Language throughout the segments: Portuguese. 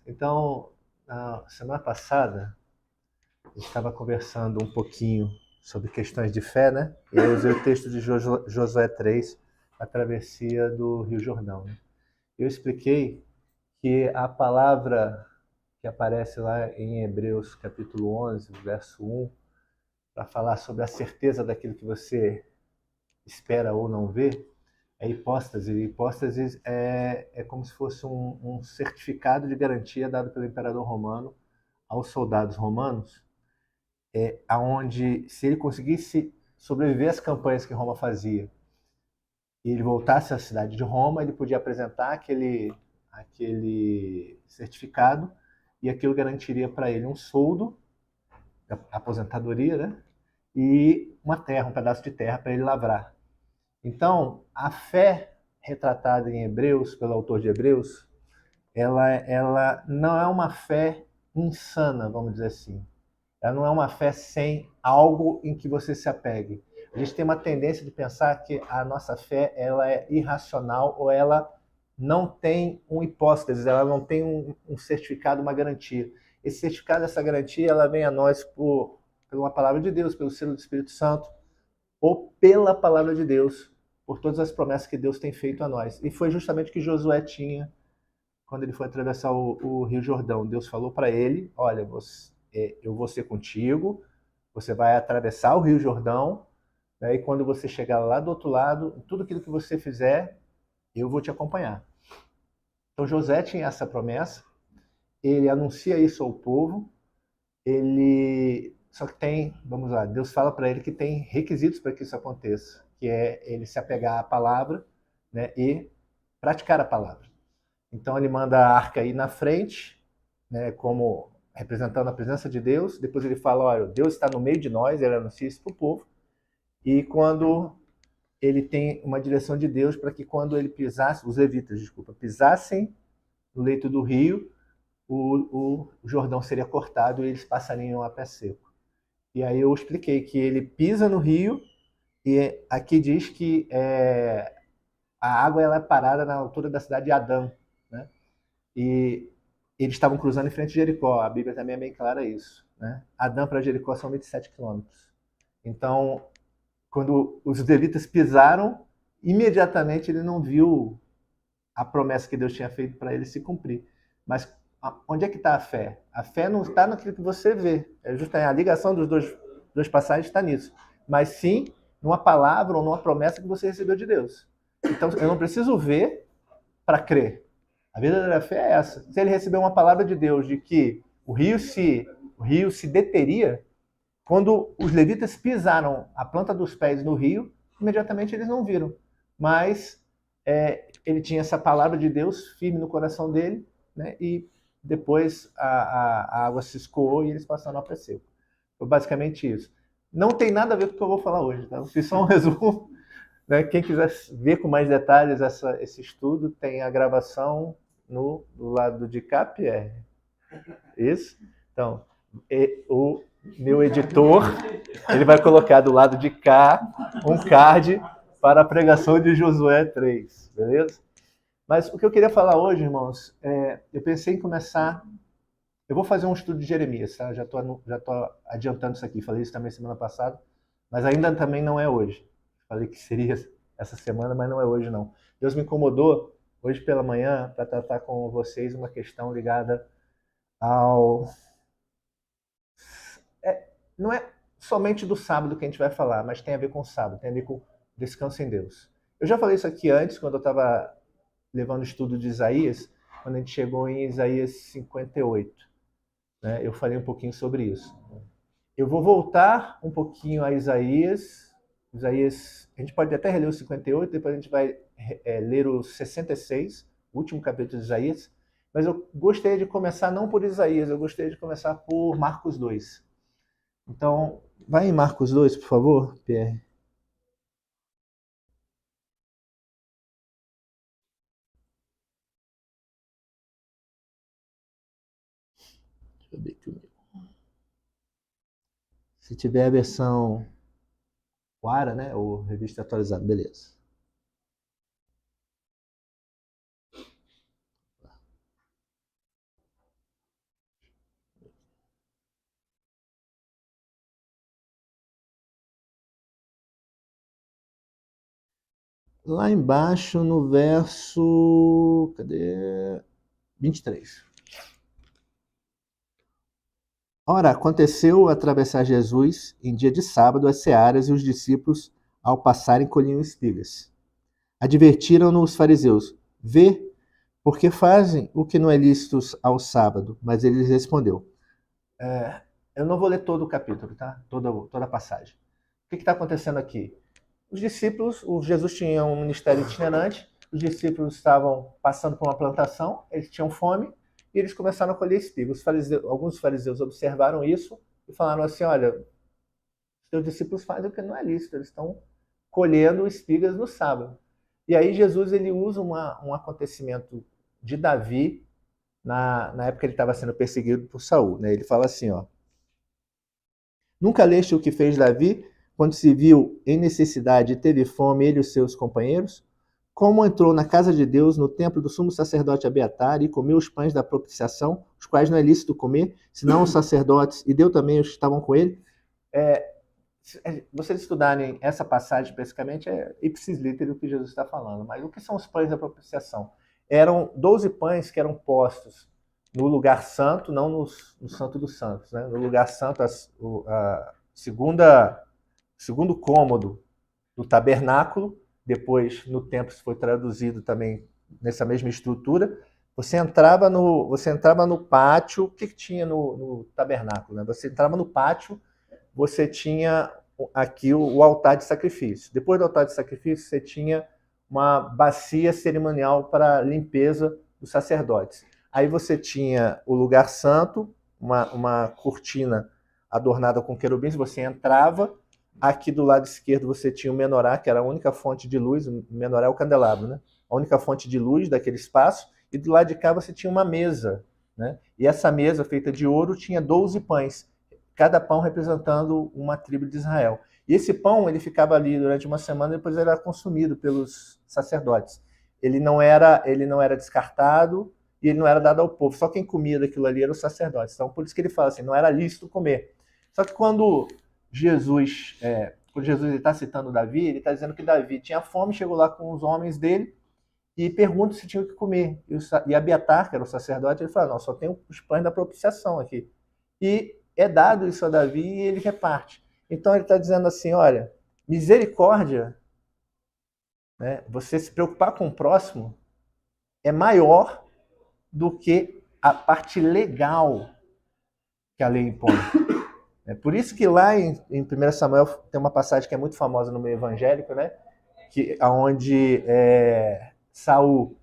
Então, na semana passada, a gente estava conversando um pouquinho sobre questões de fé, né? E eu usei o texto de Josué 3, a travessia do Rio Jordão, né? Eu expliquei que a palavra que aparece lá em Hebreus capítulo 11, verso 1, para falar sobre a certeza daquilo que você espera ou não vê, é hipóstase. Hipóstase é como se fosse um certificado de garantia dado pelo imperador romano aos soldados romanos, aonde se ele conseguisse sobreviver às campanhas que Roma fazia e ele voltasse à cidade de Roma, ele podia apresentar aquele certificado e aquilo garantiria para ele um soldo, aposentadoria, né? E uma terra, um pedaço de terra para ele lavrar. Então, a fé retratada em Hebreus, pelo autor de Hebreus, ela não é uma fé insana, vamos dizer assim. Ela não é uma fé sem algo em que você se apegue. A gente tem uma tendência de pensar que a nossa fé ela é irracional ou ela não tem uma hipótese, ela não tem um certificado, uma garantia. Esse certificado, essa garantia, ela vem a nós por uma palavra de Deus, pelo selo do Espírito Santo, ou pela palavra de Deus, por todas as promessas que Deus tem feito a nós. E foi justamente o que Josué tinha quando ele foi atravessar o Rio Jordão. Deus falou para ele: olha, eu vou ser contigo, você vai atravessar o Rio Jordão, né, e quando você chegar lá do outro lado, tudo aquilo que você fizer, eu vou te acompanhar. Então José tinha essa promessa, ele anuncia isso ao povo, só que tem, vamos lá, Deus fala para ele que tem requisitos para que isso aconteça, que é ele se apegar à palavra, né, e praticar a palavra. Então ele manda a arca ir na frente, né, como representando a presença de Deus. Depois ele fala, olha, Deus está no meio de nós, ele anuncia isso para o povo. E quando ele tem uma direção de Deus para que quando ele pisasse, os levitas, desculpa, pisassem no leito do rio, o Jordão seria cortado e eles passariam a pé seco. E aí eu expliquei que ele pisa no rio e aqui diz que a água ela é parada na altura da cidade de Adã, né? E eles estavam cruzando em frente de Jericó. A Bíblia também é bem clara isso, né? Adã para Jericó são 27 quilômetros. Então, quando os levitas pisaram, imediatamente ele não viu a promessa que Deus tinha feito para ele se cumprir. Mas onde é que está a fé? A fé não está naquilo que você vê. É justamente a ligação dos dois passagens está nisso. Mas sim numa palavra ou numa promessa que você recebeu de Deus. Então eu não preciso ver para crer. A verdadeira fé é essa. Se ele recebeu uma palavra de Deus de que o rio se deteria, quando os levitas pisaram a planta dos pés no rio, imediatamente eles não viram. Mas ele tinha essa palavra de Deus firme no coração dele, né? E depois a água se escoou e eles passaram a pé seco. Foi basicamente isso. Não tem nada a ver com o que eu vou falar hoje, tá? Eu fiz só um resumo, né? Quem quiser ver com mais detalhes esse estudo, tem a gravação no lado de cá, Pierre. Isso? Então, o meu editor, ele vai colocar do lado de cá um card para a pregação de Josué 3, beleza? Mas o que eu queria falar hoje, irmãos, eu pensei em começar. Eu vou fazer um estudo de Jeremias, tá? Já tô adiantando isso aqui, falei isso também semana passada, mas ainda também não é hoje. Falei que seria essa semana, mas não é hoje não. Deus me incomodou hoje pela manhã para tratar com vocês uma questão ligada ao. Não é somente do sábado que a gente vai falar, mas tem a ver com o sábado, tem a ver com descanso em Deus. Eu já falei isso aqui antes, quando eu estava levando o estudo de Isaías, quando a gente chegou em Isaías 58. Né? Eu falei um pouquinho sobre isso. Eu vou voltar um pouquinho a Isaías. A gente pode até reler o 58, depois a gente vai ler o 66, o último capítulo de Isaías. Mas eu gostaria de começar não por Isaías, eu gostaria de começar por Marcos 2. Então, vai em Marcos 2, por favor, Pierre. Deixa eu ver aqui. Se tiver a versão Quara, né, ou revista atualizada, beleza. Lá embaixo no verso. Cadê? 23. Ora, aconteceu atravessar Jesus em dia de sábado as searas e os discípulos, ao passarem, colhiam espigas. Advertiram-no os fariseus: Vê, porque fazem o que não é lícito ao sábado. Mas ele lhes respondeu: eu não vou ler todo o capítulo, tá? Toda a passagem. O que está acontecendo aqui? Os discípulos, o Jesus tinha um ministério itinerante, os discípulos estavam passando por uma plantação, eles tinham fome e eles começaram a colher espigas. Alguns fariseus observaram isso e falaram assim: olha, seus discípulos fazem o que não é lícito, eles estão colhendo espigas no sábado. E aí Jesus ele usa um acontecimento de Davi na época que ele estava sendo perseguido por Saul. Né? Ele fala assim, ó: Nunca leste o que fez Davi quando se viu em necessidade e teve fome, ele e os seus companheiros? Como entrou na casa de Deus, no templo do sumo sacerdote Abiatar, e comeu os pães da propiciação, os quais não é lícito comer, senão os sacerdotes, e deu também os que estavam com ele? Se vocês estudarem essa passagem especificamente, é ipsis literis o que Jesus está falando. Mas o que são os pães da propiciação? Eram 12 pães que eram postos no lugar santo, não no Santo dos Santos. Né? No lugar santo, a segundo cômodo do tabernáculo, depois no templo isso foi traduzido também nessa mesma estrutura. Você entrava no pátio. O que tinha no tabernáculo? Né? Você entrava no pátio, você tinha aqui o altar de sacrifício. Depois do altar de sacrifício, você tinha uma bacia cerimonial para limpeza dos sacerdotes. Aí você tinha o lugar santo, uma cortina adornada com querubins, você entrava. Aqui do lado esquerdo você tinha o menorá, que era a única fonte de luz. O menorá é o candelabro, né? A única fonte de luz daquele espaço. E do lado de cá você tinha uma mesa, né? E essa mesa feita de ouro tinha 12 pães, cada pão representando uma tribo de Israel. E esse pão ele ficava ali durante uma semana e depois era consumido pelos sacerdotes. Ele não era descartado e ele não era dado ao povo. Só quem comia daquilo ali era os sacerdotes. Então por isso que ele fala assim, não era lícito comer. Só que quando Jesus está citando Davi, ele está dizendo que Davi tinha fome, chegou lá com os homens dele e pergunta se tinha o que comer. E Abiatar, que era o sacerdote, ele fala: não, só tem os pães da propiciação aqui. E é dado isso a Davi e ele reparte. Então ele está dizendo assim: olha, misericórdia, né, você se preocupar com o próximo, é maior do que a parte legal que a lei impõe. É por isso que lá em 1 Samuel tem uma passagem que é muito famosa no meio evangélico, né? Onde Saul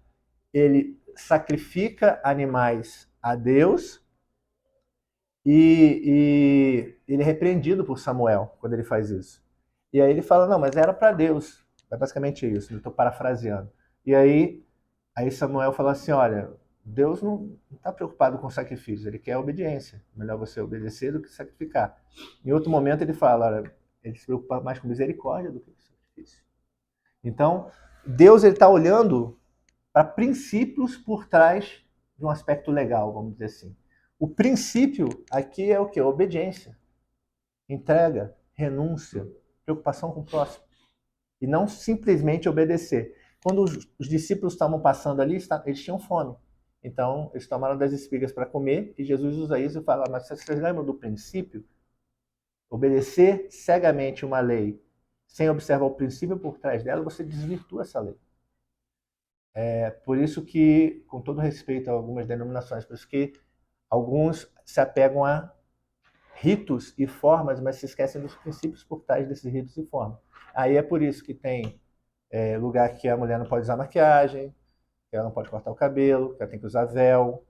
ele sacrifica animais a Deus e ele é repreendido por Samuel quando ele faz isso. E aí ele fala, não, mas era para Deus. É basicamente isso, eu estou parafraseando. E aí Samuel fala assim, olha, Deus não está preocupado com sacrifício, ele quer obediência. Melhor você obedecer do que sacrificar. Em outro momento ele fala, olha, ele se preocupa mais com misericórdia do que com sacrifício. Então, Deus está olhando para princípios por trás de um aspecto legal, vamos dizer assim. O princípio aqui é o quê? Obediência, entrega, renúncia, preocupação com o próximo. E não simplesmente obedecer. Quando os discípulos estavam passando ali, eles tinham fome. Então, eles tomaram das espigas para comer, e Jesus usa isso e fala, mas vocês lembram do princípio? Obedecer cegamente uma lei, sem observar o princípio por trás dela, você desvirtua essa lei. É por isso que, com todo respeito a algumas denominações, por isso que alguns se apegam a ritos e formas, mas se esquecem dos princípios por trás desses ritos e formas. Aí é por isso que tem lugar que a mulher não pode usar maquiagem, que ela não pode cortar o cabelo, que ela tem que usar véu.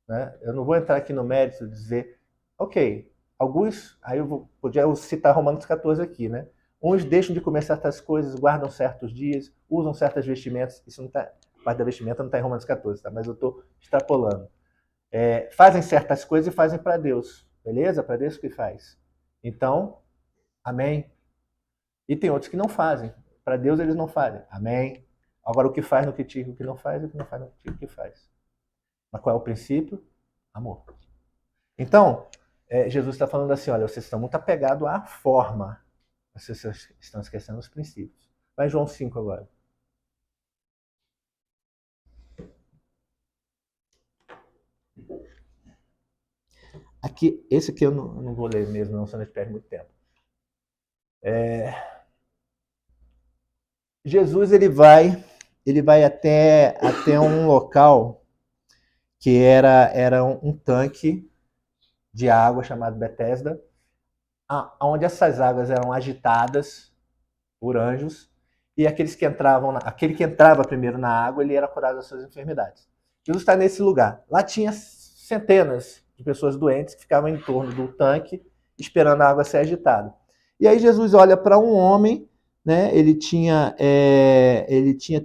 Né? Eu não vou entrar aqui no mérito de dizer, ok, alguns, aí podia citar Romanos 14 aqui, né? Uns deixam de comer certas coisas, guardam certos dias, usam certas vestimentas, isso não está, parte da vestimenta não está em Romanos 14, tá? Mas eu estou extrapolando. Fazem certas coisas e fazem para Deus, beleza? Para Deus que faz. Então, amém? E tem outros que não fazem. Para Deus eles não fazem. Amém? Agora o que faz não critica o que não faz, o que não faz não critica o que faz. Mas qual é o princípio? Amor. Então, Jesus está falando assim, olha, vocês estão muito apegados à forma, vocês estão esquecendo os princípios. Vai em João 5 agora. Aqui, esse aqui eu não vou ler mesmo, não, senão a gente perde muito tempo. Jesus ele vai até um local que era um tanque de água chamado Betesda, onde essas águas eram agitadas por anjos, e aquele que entrava primeiro na água, ele era curado das suas enfermidades. Jesus está nesse lugar. Lá tinha centenas de pessoas doentes que ficavam em torno do tanque, esperando a água ser agitada. E aí Jesus olha para um homem, né? Ele tinha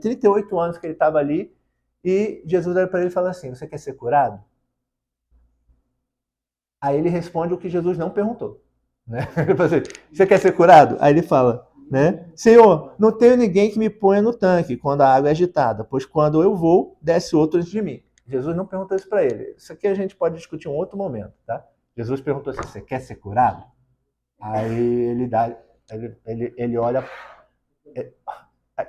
38 anos que ele estava ali, e Jesus olha para ele e fala assim: você quer ser curado? Aí ele responde o que Jesus não perguntou. Né? Ele fala assim, você quer ser curado? Aí ele fala, né? Senhor, não tenho ninguém que me ponha no tanque quando a água é agitada, pois quando eu vou, desce outro antes de mim. Jesus não perguntou isso para ele. Isso aqui a gente pode discutir em um outro momento, tá? Jesus perguntou assim, você quer ser curado? Aí ele olha,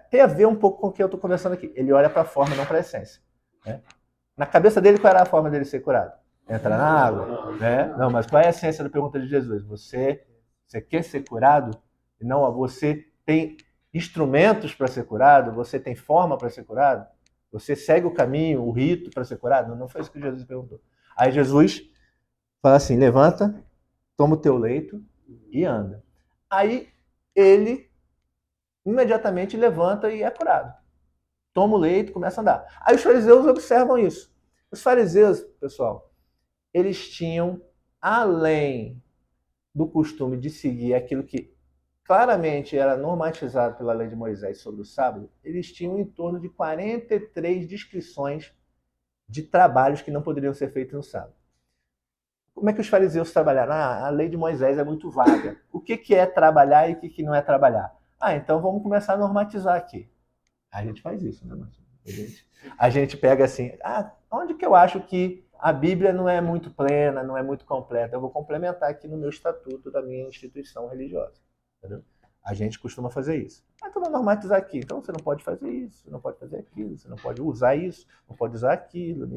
tem a ver um pouco com o que eu estou conversando aqui. Ele olha para a forma, não para a essência. Né? Na cabeça dele, qual era a forma dele ser curado? Entrar na água, né? Não, mas qual é a essência da pergunta de Jesus? Você quer ser curado? Não, você tem instrumentos para ser curado? Você tem forma para ser curado? Você segue o caminho, o rito para ser curado? Não foi isso que Jesus perguntou. Aí Jesus fala assim, levanta, toma o teu leito e anda. Aí ele imediatamente levanta e é curado. Toma o leito, começa a andar. Aí os fariseus observam isso. Os fariseus, pessoal, eles tinham, além do costume de seguir aquilo que claramente era normatizado pela lei de Moisés sobre o sábado, eles tinham em torno de 43 descrições de trabalhos que não poderiam ser feitos no sábado. Como é que os fariseus trabalharam? A lei de Moisés é muito vaga. O que é trabalhar e o que não é trabalhar? Então vamos começar a normatizar aqui. A gente faz isso, né, Marcelo? A gente pega assim, onde que eu acho que a Bíblia não é muito plena, não é muito completa? Eu vou complementar aqui no meu estatuto da minha instituição religiosa. Entendeu? A gente costuma fazer isso. Então vamos normatizar aqui. Então você não pode fazer isso, você não pode fazer aquilo, você não pode usar isso, não pode usar aquilo.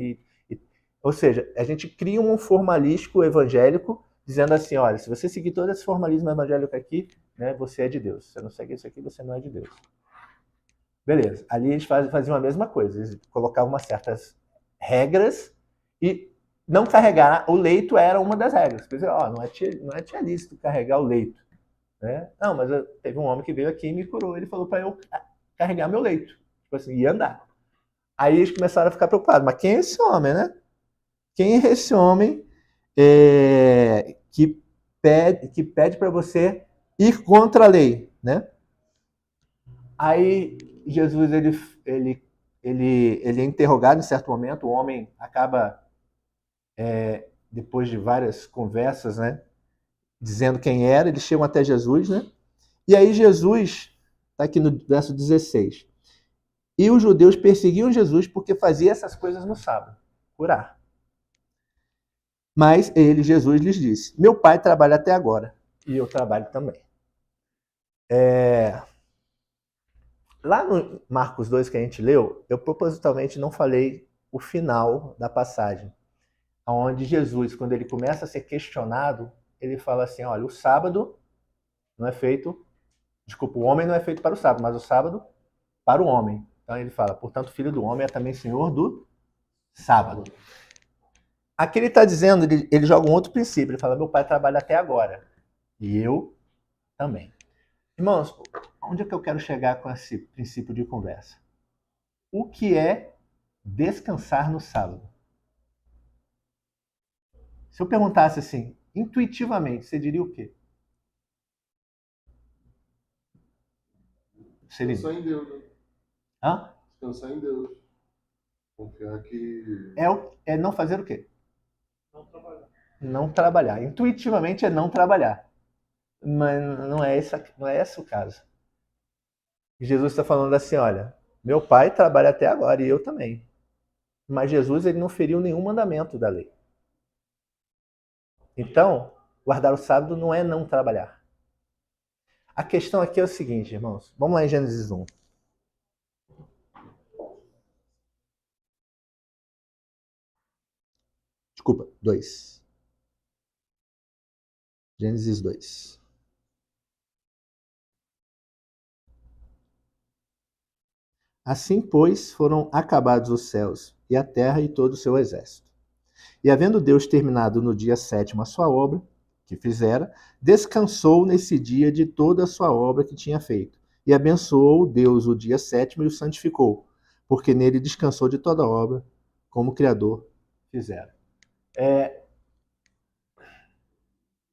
Ou seja, a gente cria um formalístico evangélico dizendo assim, olha, se você seguir todo esse formalismo evangélico aqui, né, você é de Deus. Se você não segue isso aqui, você não é de Deus. Beleza. Ali eles faziam a mesma coisa. Eles colocavam umas certas regras e não carregar o leito era uma das regras. Quer dizer, não é lícito carregar o leito. Né? Não, mas teve um homem que veio aqui e me curou. Ele falou para eu carregar meu leito. Tipo assim, ia andar. Aí eles começaram a ficar preocupados. Mas quem é esse homem, né? Quem é esse homem que pede para você ir contra a lei, né? Aí Jesus ele é interrogado em certo momento, o homem acaba, depois de várias conversas, né, dizendo quem era, eles chegam até Jesus, né? E aí Jesus, está aqui no verso 16, e os judeus perseguiam Jesus porque fazia essas coisas no sábado, curar. Mas Jesus, lhes disse, meu pai trabalha até agora, e eu trabalho também. Lá no Marcos 2 que a gente leu, eu propositalmente não falei o final da passagem, onde Jesus, quando ele começa a ser questionado, ele fala assim, olha, o sábado não é feito, desculpa, o homem não é feito para o sábado, mas o sábado para o homem. Então ele fala, portanto, o filho do homem é também senhor do sábado. Aqui ele está dizendo, ele joga um outro princípio, ele fala, meu pai trabalha até agora, e eu também. Irmãos, onde é que eu quero chegar com esse princípio de conversa? O que é descansar no sábado? Se eu perguntasse assim, intuitivamente, você diria o quê? Descansar em Deus, né? Hã? Descansar em Deus. Confiar que. É não fazer o quê? Não trabalhar. Não trabalhar. Intuitivamente é não trabalhar. Mas não é esse o caso. Jesus está falando assim, olha, meu pai trabalha até agora e eu também. Mas Jesus ele não feriu nenhum mandamento da lei. Então, guardar o sábado não é não trabalhar. A questão aqui é o seguinte, irmãos. Vamos lá em Gênesis 1. Desculpa, 2. Gênesis 2. Assim, pois, foram acabados os céus e a terra e todo o seu exército. E havendo Deus terminado no dia 7º a sua obra, que fizera, descansou nesse dia de toda a sua obra que tinha feito. E abençoou Deus o dia 7º e o santificou, porque nele descansou de toda a obra, como o Criador fizera.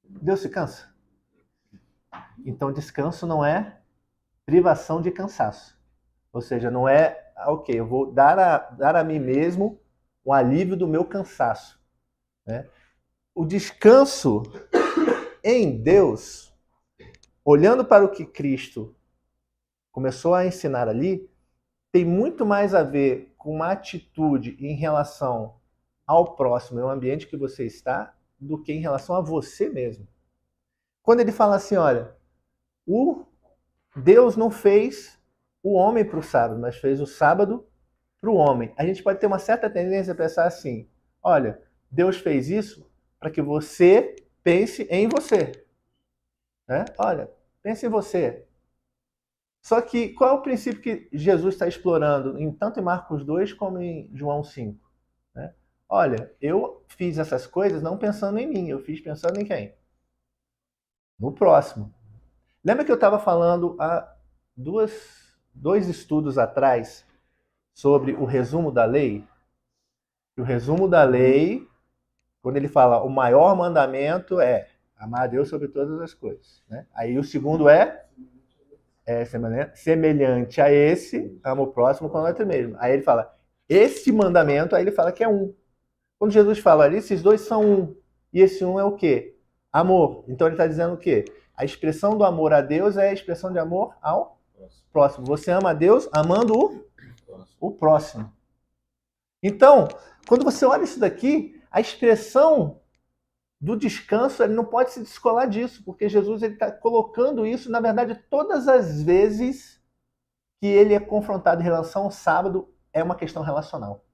Deus se cansa? Então, descanso não é privação de cansaço. Ou seja, não é, ok, eu vou dar a mim mesmo o alívio do meu cansaço. Né? O descanso em Deus, olhando para o que Cristo começou a ensinar ali, tem muito mais a ver com uma atitude em relação ao próximo e ao ambiente que você está, do que em relação a você mesmo. Quando ele fala assim, olha, o Deus não fez o homem para o sábado, mas fez o sábado para o homem. A gente pode ter uma certa tendência a pensar assim, olha, Deus fez isso para que você pense em você. Né? Olha, pense em você. Só que qual é o princípio que Jesus está explorando, tanto em Marcos 2 como em João 5? Né? Olha, eu fiz essas coisas não pensando em mim, eu fiz pensando em quem? No próximo. Lembra que eu estava falando há dois estudos atrás sobre o resumo da lei? O resumo da lei, quando ele fala o maior mandamento é amar a Deus sobre todas as coisas. Né? Aí o segundo é semelhante a esse, ama o próximo como a ti mesmo. Aí ele fala, esse mandamento, aí ele fala que é um. Quando Jesus fala ali, esses dois são um. E esse um é o quê? Amor. Então ele está dizendo o quê? A expressão do amor a Deus é a expressão de amor ao próximo. Você ama a Deus amando o próximo. Então, quando você olha isso daqui, a expressão do descanso, ele não pode se descolar disso, porque Jesus está colocando isso, na verdade, todas as vezes que ele é confrontado em relação ao sábado, é uma questão relacional.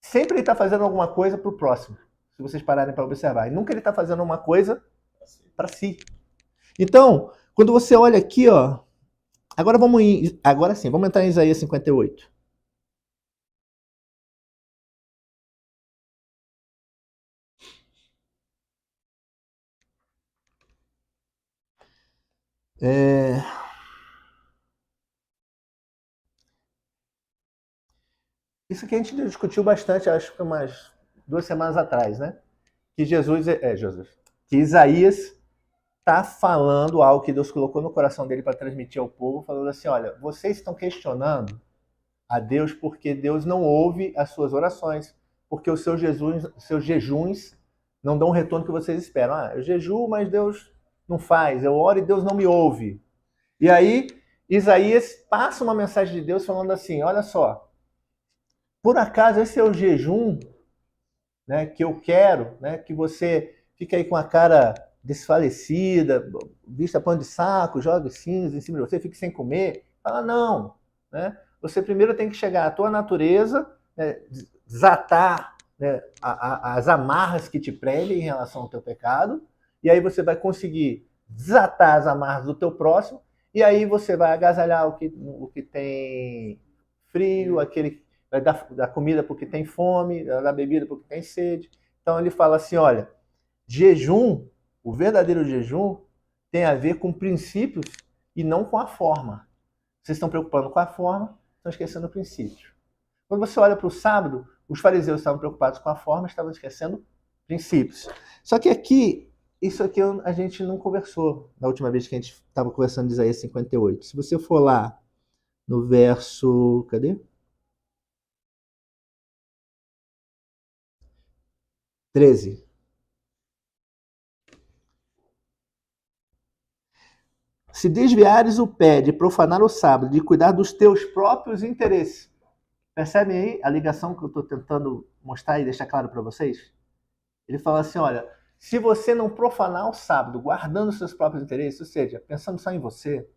Sempre ele está fazendo alguma coisa para o próximo, se vocês pararem para observar. E nunca ele está fazendo uma coisa para si. Então, quando você olha aqui, ó, agora sim, vamos entrar em Isaías 58. Isso que a gente discutiu bastante, acho que umas 2 semanas atrás, né? Que que Isaías está falando algo que Deus colocou no coração dele para transmitir ao povo, falando assim, olha, vocês estão questionando a Deus porque Deus não ouve as suas orações, porque os seus jejuns não dão o retorno que vocês esperam. Ah, eu jejuo, mas Deus não faz. Eu oro e Deus não me ouve. E aí, Isaías passa uma mensagem de Deus falando assim, olha só, por acaso esse é o jejum, né, que eu quero, né, que você fica aí com a cara desfalecida, vista pano de saco, joga cinza em cima de você, fique sem comer. Fala, não. Né? Você primeiro tem que chegar à tua natureza, né, desatar, né, as amarras que te prendem em relação ao teu pecado, e aí você vai conseguir desatar as amarras do teu próximo, e aí você vai agasalhar o que tem frio, aquele vai dar comida porque tem fome, vai dar bebida porque tem sede. Então ele fala assim, olha, jejum, o verdadeiro jejum, tem a ver com princípios e não com a forma. Vocês estão preocupando com a forma, estão esquecendo o princípio. Quando você olha para o sábado, os fariseus estavam preocupados com a forma, estavam esquecendo princípios. Só que aqui, isso aqui a gente não conversou na última vez que a gente estava conversando de Isaías 58. Se você for lá no verso... Cadê? 13. Se desviares o pé de profanar o sábado, de cuidar dos teus próprios interesses. Percebem aí a ligação que eu estou tentando mostrar e deixar claro para vocês? Ele fala assim, olha, se você não profanar o sábado, guardando os seus próprios interesses, ou seja, pensando só em você,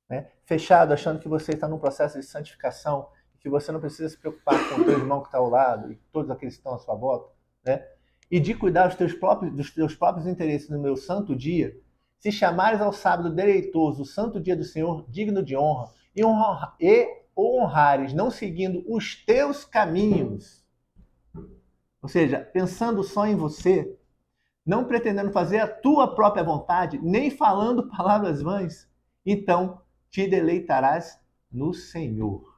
né, fechado, achando que você está num processo de santificação, que você não precisa se preocupar com o teu irmão que está ao lado e todos aqueles que estão à sua volta, né? e de cuidar dos teus próprios interesses no meu santo dia, se chamares ao sábado deleitoso, o santo dia do Senhor, digno de honra, e honrares, não seguindo os teus caminhos, ou seja, pensando só em você, não pretendendo fazer a tua própria vontade, nem falando palavras vãs, então te deleitarás no Senhor.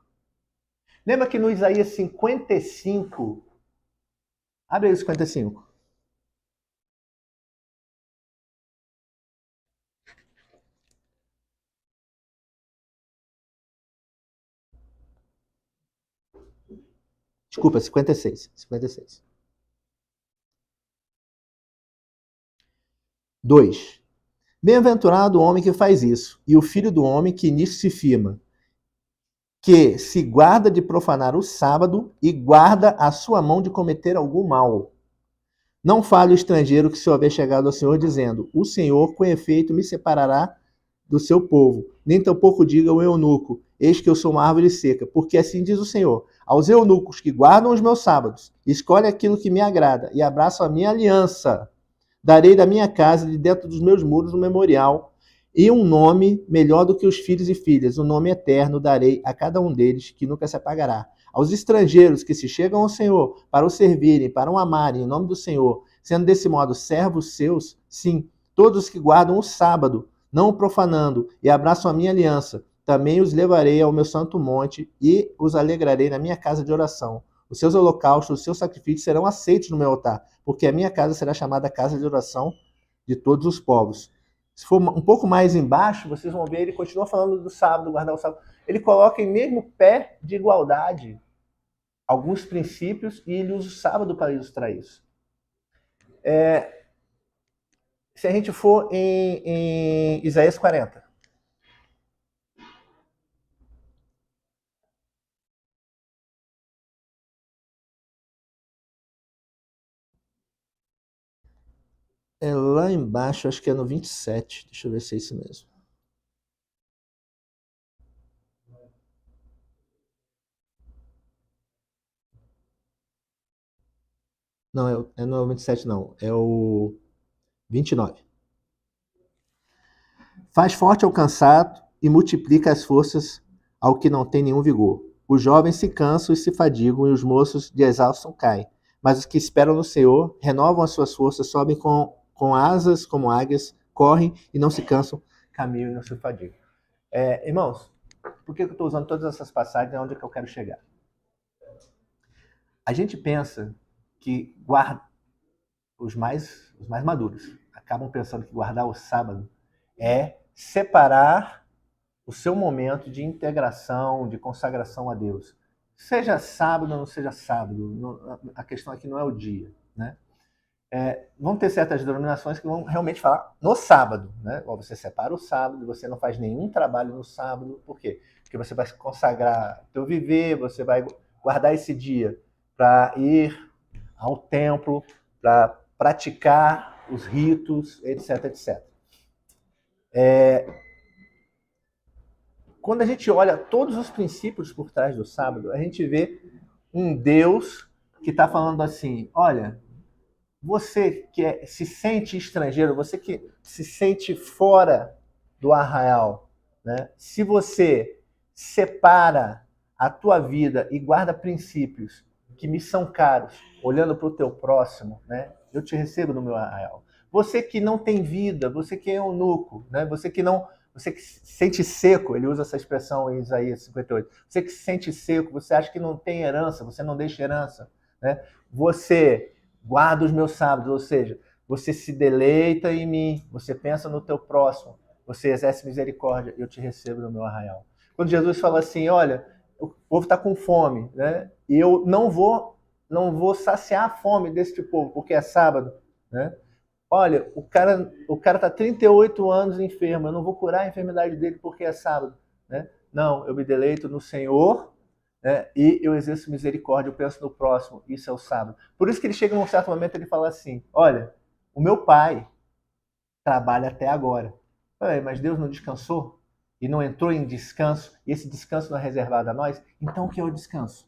Lembra que no Isaías 55, abre aí o 55. Desculpa, 56. 2. Bem-aventurado o homem que faz isso, e o filho do homem que nisso se firma, que se guarda de profanar o sábado e guarda a sua mão de cometer algum mal. Não fale o estrangeiro que se houver chegado ao Senhor, dizendo, o Senhor, com efeito, me separará do seu povo. Nem tampouco diga o eunuco, eis que eu sou uma árvore seca. Porque assim diz o Senhor, aos eunucos que guardam os meus sábados, escolhe aquilo que me agrada e abraço a minha aliança. Darei da minha casa, de dentro dos meus muros, um memorial e um nome melhor do que os filhos e filhas. Um nome eterno darei a cada um deles, que nunca se apagará. Aos estrangeiros que se chegam ao Senhor para o servirem, para o amarem em nome do Senhor, sendo desse modo servos seus, sim, todos os que guardam o sábado, não o profanando, e abraçam a minha aliança, também os levarei ao meu santo monte e os alegrarei na minha casa de oração. Os seus holocaustos, os seus sacrifícios serão aceitos no meu altar, porque a minha casa será chamada casa de oração de todos os povos. Se for um pouco mais embaixo, vocês vão ver, ele continua falando do sábado, guardar o sábado. Ele coloca em mesmo pé de igualdade alguns princípios e ele usa o sábado para ilustrar isso. Se a gente for em Isaías 40. É lá embaixo, acho que é no 27. Deixa eu ver se é isso mesmo. Não, é no 27 não. É o 29. Faz forte ao cansado e multiplica as forças ao que não tem nenhum vigor. Os jovens se cansam e se fadigam, e os moços de exaustam caem. Mas os que esperam no Senhor renovam as suas forças, sobem com asas como águias, correm e não se cansam, caminham e não se fadigam. Irmãos, por que eu estou usando todas essas passagens? É onde é que eu quero chegar. A gente pensa que os mais maduros acabam pensando que guardar o sábado é separar o seu momento de integração, de consagração a Deus. Seja sábado ou não seja sábado, a questão aqui não é o dia, né? Vão ter certas denominações que vão realmente falar no sábado, né? Você separa o sábado, você não faz nenhum trabalho no sábado, por quê? Porque você vai consagrar o teu viver, você vai guardar esse dia para ir ao templo, para praticar os ritos, etc, etc. Quando a gente olha todos os princípios por trás do sábado, a gente vê um Deus que está falando assim, olha, você que se sente estrangeiro, você que se sente fora do arraial, né? Se você separa a tua vida e guarda princípios que me são caros, olhando para o teu próximo, né? Eu te recebo no meu arraial. Você que não tem vida, você que é eunuco, né? Você que se sente seco, ele usa essa expressão em Isaías 58. Você que se sente seco, você acha que não tem herança, você não deixa herança, né? Você guarda os meus sábados, ou seja, você se deleita em mim, você pensa no teu próximo, você exerce misericórdia, eu te recebo no meu arraial. Quando Jesus fala assim, olha, o povo está com fome, né? E eu não vou saciar a fome deste povo, porque é sábado, né? Olha, o cara tá 38 anos enfermo, eu não vou curar a enfermidade dele porque é sábado, né? Não, eu me deleito no Senhor, né? E eu exerço misericórdia, eu penso no próximo, isso é o sábado. Por isso que ele chega num certo momento e ele fala assim, olha, o meu pai trabalha até agora. Mas Deus não descansou? E não entrou em descanso? E esse descanso não é reservado a nós? Então o que é o descanso?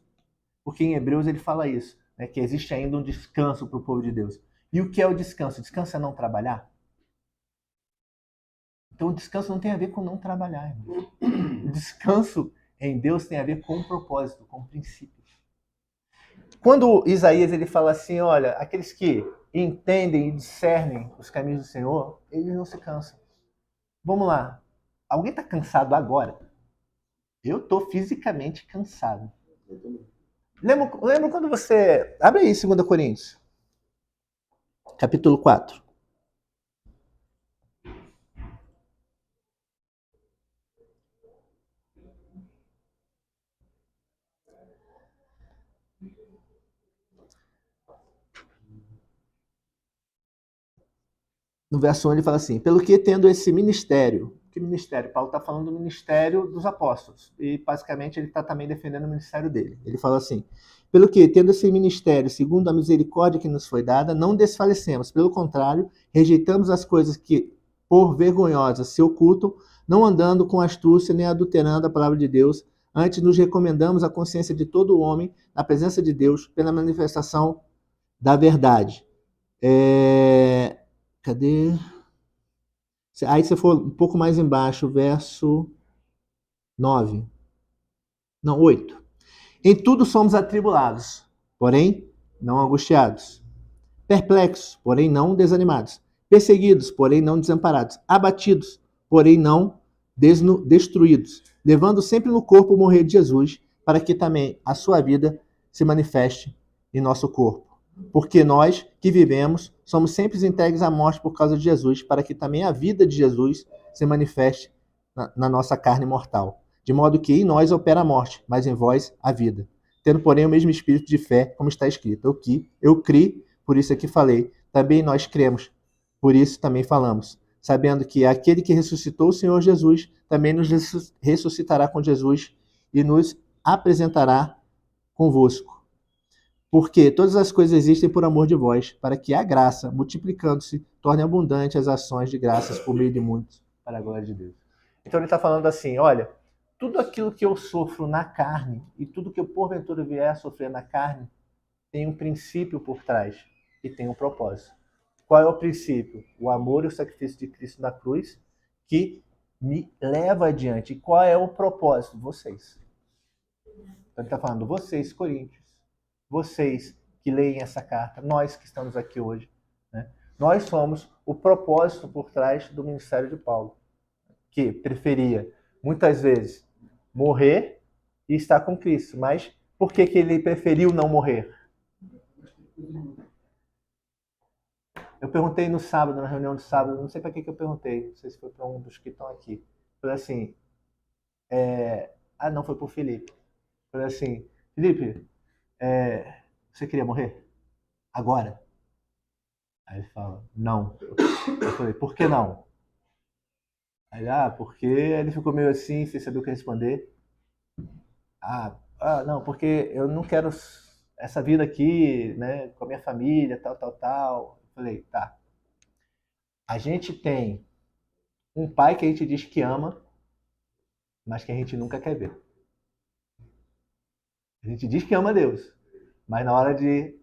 Porque em Hebreus ele fala isso, né? Que existe ainda um descanso para o povo de Deus. E o que é o descanso? O descanso é não trabalhar? Então o descanso não tem a ver com não trabalhar, irmão. O descanso em Deus tem a ver com propósito, com princípios. Quando Isaías ele fala assim, olha, aqueles que entendem e discernem os caminhos do Senhor, eles não se cansam. Vamos lá. Alguém está cansado agora? Eu estou fisicamente cansado. Lembra quando você... Abre aí 2 Coríntios, capítulo 4. No verso 1 ele fala assim, pelo que tendo esse ministério... Que ministério? Paulo está falando do ministério dos apóstolos. E basicamente ele está também defendendo o ministério dele. Ele fala assim, pelo que, tendo esse ministério, segundo a misericórdia que nos foi dada, não desfalecemos. Pelo contrário, rejeitamos as coisas que, por vergonhosas, se ocultam, não andando com astúcia nem adulterando a palavra de Deus. Antes nos recomendamos a consciência de todo homem, na presença de Deus, pela manifestação da verdade. Cadê? Aí você for um pouco mais embaixo, verso 9. Não, 8. Em tudo somos atribulados, porém não angustiados. Perplexos, porém não desanimados. Perseguidos, porém não desamparados. Abatidos, porém não destruídos. Levando sempre no corpo o morrer de Jesus, para que também a sua vida se manifeste em nosso corpo. Porque nós que vivemos somos sempre entregues à morte por causa de Jesus, para que também a vida de Jesus se manifeste na nossa carne mortal. De modo que em nós opera a morte, mas em vós a vida. Tendo, porém, o mesmo espírito de fé, como está escrito. Eu criei, por isso é que falei. Também nós cremos, por isso também falamos. Sabendo que aquele que ressuscitou o Senhor Jesus, também nos ressuscitará com Jesus e nos apresentará convosco. Porque todas as coisas existem por amor de vós, para que a graça, multiplicando-se, torne abundante as ações de graças por meio de muitos, para a glória de Deus. Então ele está falando assim, olha, tudo aquilo que eu sofro na carne e tudo que eu porventura vier a sofrer na carne tem um princípio por trás e tem um propósito. Qual é o princípio? O amor e o sacrifício de Cristo na cruz que me leva adiante. E qual é o propósito? Vocês. Então ele está falando, vocês, Coríntios, vocês que leem essa carta, nós que estamos aqui hoje, né? Nós somos o propósito por trás do ministério de Paulo, que preferia, muitas vezes, morrer e estar com Cristo. Mas por que ele preferiu não morrer? Eu perguntei no sábado, na reunião de sábado, não sei para que eu perguntei, não sei se foi para um dos que estão aqui. Falei assim, não, foi para o Felipe. Falei assim, Felipe, você queria morrer? Agora? Aí ele fala, não. Eu falei, por que não? Aí ele, porque ele ficou meio assim, sem saber o que responder. Não, porque eu não quero essa vida aqui, né, com a minha família, tal, tal, tal. Eu falei, tá. A gente tem um pai que a gente diz que ama, mas que a gente nunca quer ver. A gente diz que ama Deus, mas na hora de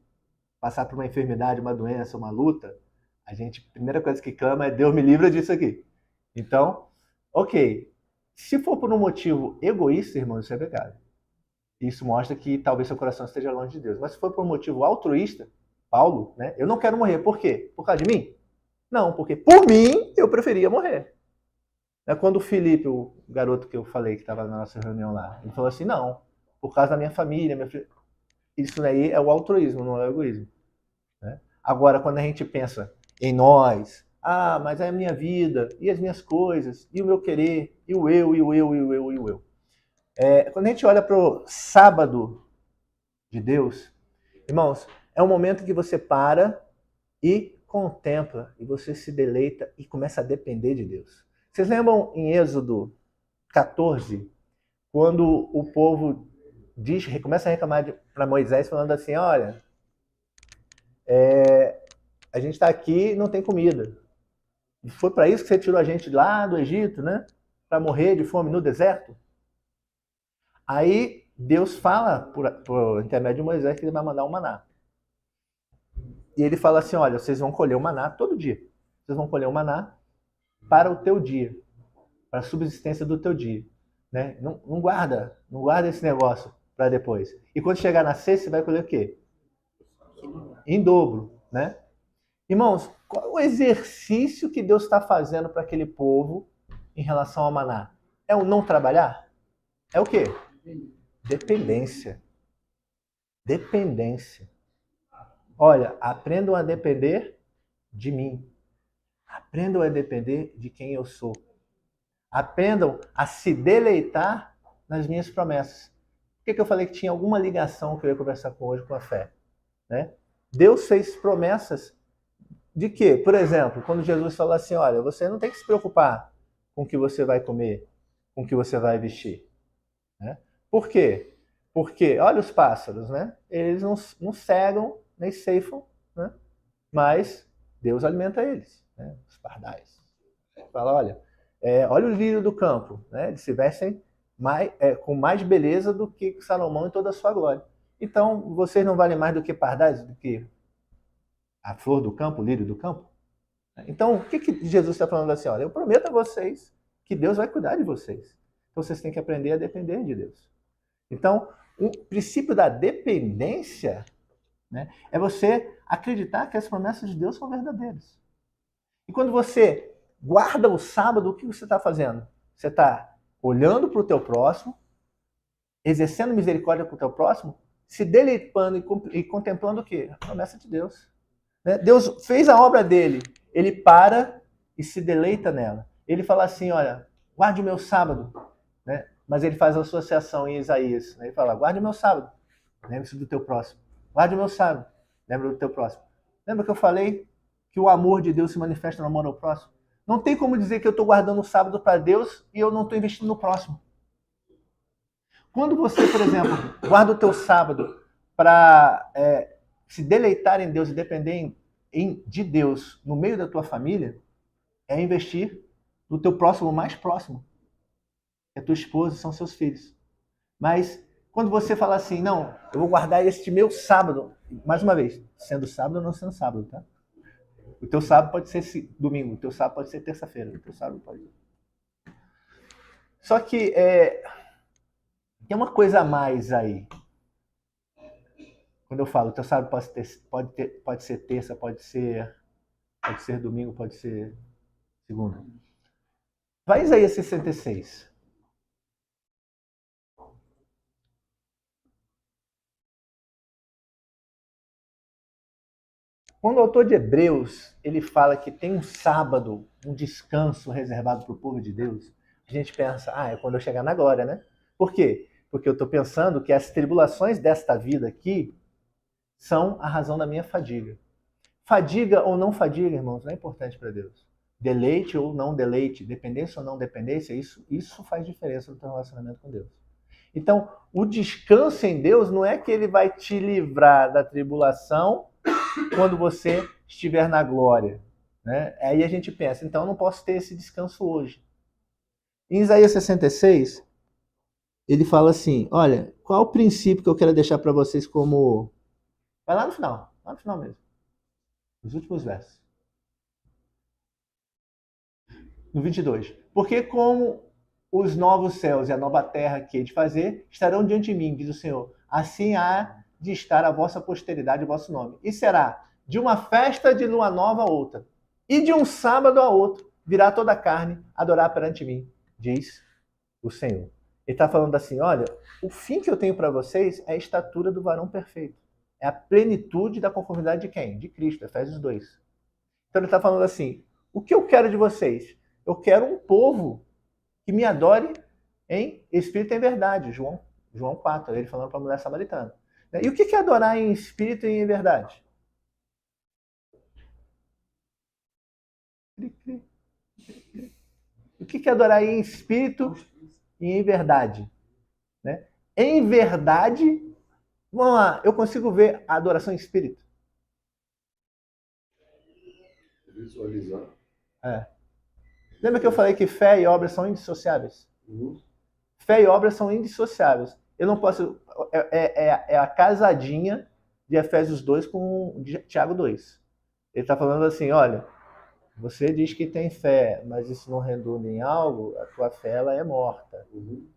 passar por uma enfermidade, uma doença, uma luta, a primeira coisa que clama é Deus me livra disso aqui. Então, ok. Se for por um motivo egoísta, irmão, isso é pecado. Isso mostra que talvez seu coração esteja longe de Deus. Mas se for por um motivo altruísta, Paulo, né? Eu não quero morrer. Por quê? Por causa de mim? Não, porque por mim eu preferia morrer. Quando o Felipe, o garoto que eu falei que estava na nossa reunião lá, ele falou assim, não, por causa da minha família, isso daí é o altruísmo, não é o egoísmo. Né? Agora, quando a gente pensa em nós, mas é a minha vida, e as minhas coisas, e o meu querer, e o eu, e o eu, e o eu, e o eu. Quando a gente olha para o sábado de Deus, irmãos, é um momento que você para e contempla, e você se deleita e começa a depender de Deus. Vocês lembram em Êxodo 14, quando o povo começa a reclamar para Moisés, falando assim, olha, a gente está aqui e não tem comida. Foi para isso que você tirou a gente lá do Egito, né? Para morrer de fome no deserto? Aí Deus fala, por intermédio de Moisés, que ele vai mandar um maná. E ele fala assim, olha, vocês vão colher o maná todo dia. Vocês vão colher o maná para o teu dia, para a subsistência do teu dia. Né? Não guarda esse negócio para depois. E quando chegar na sexta, você vai colher o quê? Em dobro. Né? Irmãos, qual é o exercício que Deus está fazendo para aquele povo em relação ao maná? É o não trabalhar? É o quê? Dependência. Dependência. Olha, aprendam a depender de mim. Aprendam a depender de quem eu sou. Aprendam a se deleitar nas minhas promessas. Por que eu falei que tinha alguma ligação que eu ia conversar com hoje com a fé? Né? Deus fez promessas de quê? Por exemplo, quando Jesus falou assim, olha, você não tem que se preocupar com o que você vai comer, com o que você vai vestir. Né? Por quê? Porque, olha os pássaros, né? Eles não cegam nem ceifam, né? Mas Deus alimenta eles, né? Os pardais. Fala, olha, olha o lírio do campo, né? Eles se vestem com mais beleza do que Salomão em toda a sua glória. Então, vocês não valem mais do que pardais, do que a flor do campo, o lírio do campo? Então, o que Jesus está falando assim? Olha, eu prometo a vocês que Deus vai cuidar de vocês. Então, vocês têm que aprender a depender de Deus. Então, o princípio da dependência, né, é você acreditar que as promessas de Deus são verdadeiras. E quando você guarda o sábado, o que você está fazendo? Você está olhando para o teu próximo, exercendo misericórdia para o teu próximo, se deleitando e contemplando o quê? A promessa de Deus. Né? Deus fez a obra dele, ele para e se deleita nela. Ele fala assim, olha, guarde o meu sábado. Né? Mas ele faz a associação em Isaías. Né? Ele fala, guarde o meu sábado, lembre-se do teu próximo. Guarde o meu sábado, lembre do teu próximo. Lembra que eu falei que o amor de Deus se manifesta no amor ao próximo? Não tem como dizer que eu estou guardando o sábado para Deus e eu não estou investindo no próximo. Quando você, por exemplo, guarda o teu sábado para se deleitar em Deus e depender de Deus no meio da tua família, é investir no teu próximo mais próximo. É tua esposa, são seus filhos. Mas quando você fala assim, não, eu vou guardar este meu sábado, mais uma vez, sendo sábado ou não sendo sábado, tá? O teu sábado pode ser domingo, o teu sábado pode ser terça-feira, o teu sábado pode... Só que tem uma coisa a mais aí. Quando eu falo, o teu sábado pode ser terça, pode ser domingo, pode ser segunda. Vai Isaías 66. Quando o autor de Hebreus ele fala que tem um sábado, um descanso reservado para o povo de Deus, a gente pensa, é quando eu chegar na glória, né? Por quê? Porque eu estou pensando que as tribulações desta vida aqui são a razão da minha fadiga. Fadiga ou não fadiga, irmãos, não é importante para Deus. Deleite ou não deleite, dependência ou não dependência, isso faz diferença no teu relacionamento com Deus. Então, o descanso em Deus não é que ele vai te livrar da tribulação quando você estiver na glória. Né? Aí a gente pensa, então eu não posso ter esse descanso hoje. Em Isaías 66, ele fala assim, olha, qual o princípio que eu quero deixar para vocês como... Vai lá no final mesmo. Os últimos versos. No 22. Porque como os novos céus e a nova terra que hei de fazer estarão diante de mim, diz o Senhor, assim há de estar a vossa posteridade e o vosso nome. E será de uma festa de lua nova a outra, e de um sábado a outro, virá toda a carne adorar perante mim, diz o Senhor. Ele está falando assim, olha, o fim que eu tenho para vocês é a estatura do varão perfeito. É a plenitude da conformidade de quem? De Cristo, Efésios 2. Então ele está falando assim, o que eu quero de vocês? Eu quero um povo que me adore em espírito e em verdade, João 4, ele falando para a mulher samaritana. E o que é adorar em espírito e em verdade? O que é adorar em espírito e em verdade? Né? Em verdade, vamos lá, eu consigo ver a adoração em espírito. Visualizar. Lembra que eu falei que fé e obras são indissociáveis? Uhum. Fé e obras são indissociáveis. Eu não posso... É a casadinha de Efésios 2 com Tiago 2. Ele está falando assim, olha, você diz que tem fé, mas isso não redunda em algo, a tua fé ela é morta.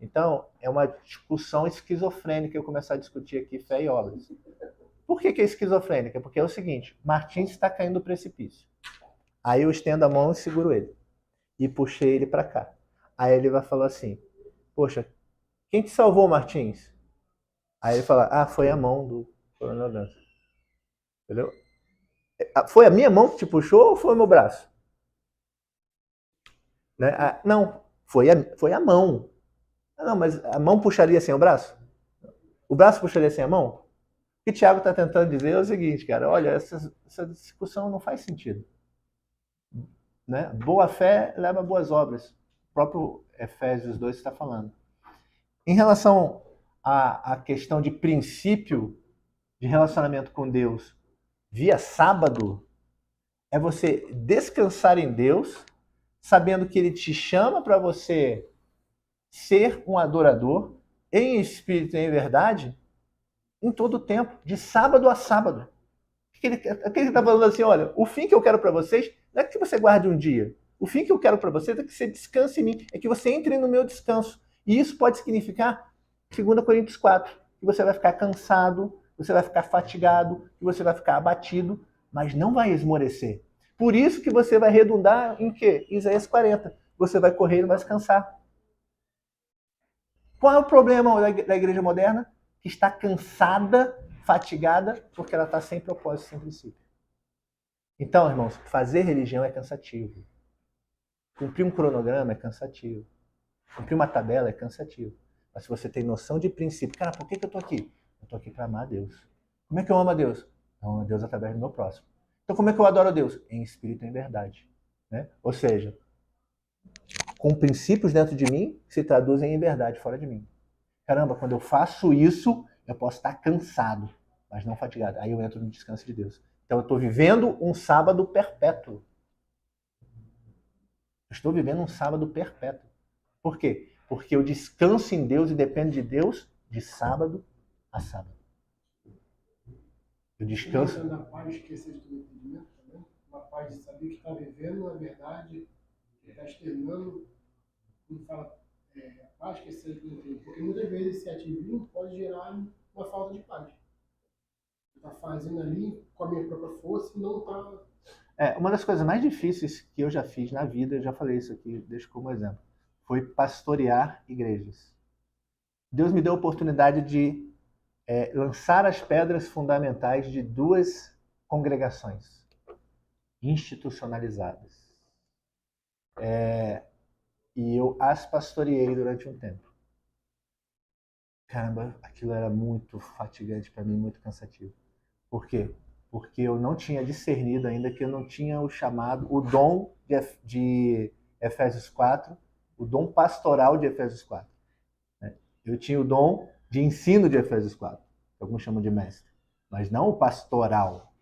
Então, é uma discussão esquizofrênica eu começar a discutir aqui fé e obras. Por que é esquizofrênica? Porque é o seguinte, Martins está caindo do precipício. Aí eu estendo a mão e seguro ele. E puxei ele para cá. Aí ele vai falar assim, poxa, quem te salvou, Martins? Aí ele fala, foi a mão do Coronel Dança. Entendeu? Foi a minha mão que te puxou ou foi o meu braço? Né? Não, foi a mão. Não, mas a mão puxaria sem o braço? O braço puxaria sem a mão? O que o Thiago está tentando dizer é o seguinte, cara, olha, essa discussão não faz sentido. Né? Boa fé leva a boas obras. O próprio Efésios 2 está falando. Em relação à questão de princípio de relacionamento com Deus via sábado, é você descansar em Deus, sabendo que Ele te chama para você ser um adorador em espírito e em verdade em todo o tempo, de sábado a sábado. Ele está falando assim, olha, o fim que eu quero para vocês não é que você guarde um dia. O fim que eu quero para vocês é que você descanse em mim, é que você entre no meu descanso. E isso pode significar, 2 Coríntios 4, que você vai ficar cansado, você vai ficar fatigado, que você vai ficar abatido, mas não vai esmorecer. Por isso que você vai redundar em quê? Isaías 40. Você vai correr e não vai se cansar. Qual é o problema da igreja moderna? Que está cansada, fatigada, porque ela está sem propósito, sem princípio. Então, irmãos, fazer religião é cansativo. Cumprir um cronograma é cansativo. Cumprir uma tabela é cansativo. Mas se você tem noção de princípio, cara, por que eu estou aqui? Eu estou aqui para amar a Deus. Como é que eu amo a Deus? Eu amo a Deus através do meu próximo. Então, como é que eu adoro a Deus? Em espírito e em verdade. Né? Ou seja, com princípios dentro de mim que se traduzem em verdade fora de mim. Caramba, quando eu faço isso, eu posso estar cansado, mas não fatigado. Aí eu entro no descanso de Deus. Então eu estou vivendo um sábado perpétuo. Eu estou vivendo um sábado perpétuo. Por quê? Porque eu descanso em Deus e dependo de Deus de sábado a sábado. Eu descanso. Na paz de esquecer de todo entendimento também. Uma paz de saber que está vivendo a verdade, que está externando, como fala, paz que esquecer de todo entendimento. Porque muitas vezes esse ativismo pode gerar uma falta de paz. Está fazendo ali com a minha própria força e não está. Uma das coisas mais difíceis que eu já fiz na vida, eu já falei isso aqui, deixo como exemplo, foi pastorear igrejas. Deus me deu a oportunidade de lançar as pedras fundamentais de 2 congregações institucionalizadas. E eu as pastoreei durante um tempo. Caramba, aquilo era muito fatigante para mim, muito cansativo. Por quê? Porque eu não tinha discernido ainda que eu não tinha o chamado, o dom de Efésios 4, o dom pastoral de Efésios 4. Eu tinha o dom de ensino de Efésios 4, que alguns chamam de mestre, mas não o pastoral.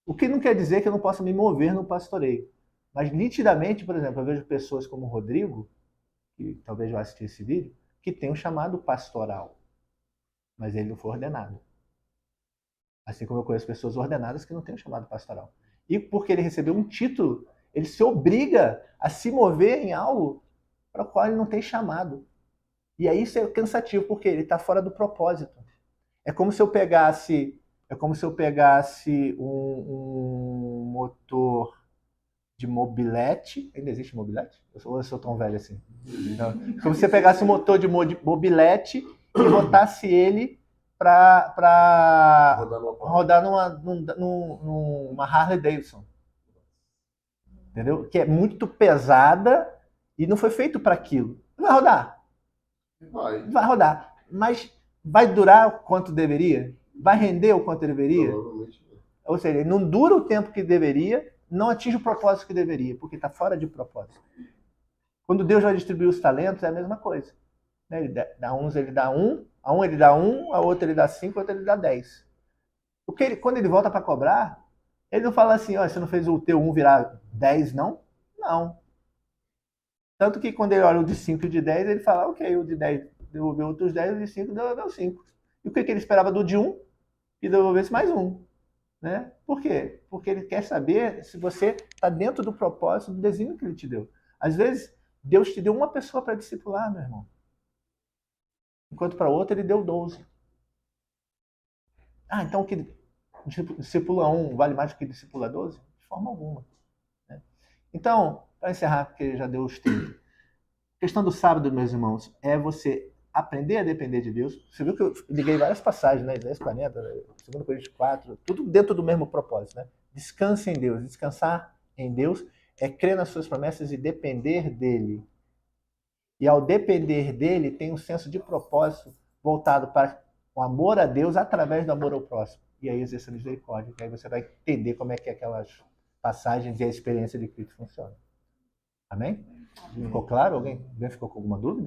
O que não quer dizer que eu não possa me mover no pastoreio. Mas nitidamente, por exemplo, eu vejo pessoas como o Rodrigo, que talvez vai assistir esse vídeo, que tem um chamado pastoral, mas ele não foi ordenado. Assim como eu conheço pessoas ordenadas que não têm um chamado pastoral. E porque ele recebeu um título, ele se obriga a se mover em algo para o qual ele não tem chamado. E aí isso é cansativo, porque ele está fora do propósito. É como se eu pegasse um motor de mobilete. Ainda existe mobilete? Eu sou tão velho assim. Não. Como se você pegasse um motor de mobilete e botasse ele para rodar numa Harley Davidson. Entendeu? Que é muito pesada e não foi feito para aquilo. Vai rodar. Vai rodar. Mas vai durar quanto deveria? Vai render o quanto deveria? Ou seja, ele não dura o tempo que deveria, não atinge o propósito que deveria, porque está fora de propósito. Quando Deus vai distribuir os talentos, é a mesma coisa. Ele dá uns, ele dá um, a um ele dá 1, a outro ele dá 5, a outro ele dá 10. Quando ele volta para cobrar, ele não fala assim, você não fez o teu 1 virar 10, não? Não. Tanto que quando ele olha o de 5 e o de 10, ele fala, ok, o de 10 devolveu outros 10, o de 5 devolveu 5. E o que ele esperava do de 1? e devolvesse mais um. Né? Por quê? Porque ele quer saber se você está dentro do propósito, do desígnio que ele te deu. Às vezes, Deus te deu uma pessoa para discipular, meu irmão. Enquanto para outra ele deu 12. Ah, então que discipula um vale mais do que discipula 12? De forma alguma. Né? Então, para encerrar, porque já deu os 30. A questão do sábado, meus irmãos, é você aprender a depender de Deus. Você viu que eu liguei várias passagens, né? Isaías 40, 2 Coríntios 4, tudo dentro do mesmo propósito, né? Descanse em Deus. Descansar em Deus é crer nas suas promessas e depender dele. E ao depender dele, tem um senso de propósito voltado para o amor a Deus através do amor ao próximo. E aí exerce a misericórdia. E aí você vai entender como é que aquelas passagens e a experiência de Cristo funcionam. Amém? Ficou claro? Alguém ficou com alguma dúvida?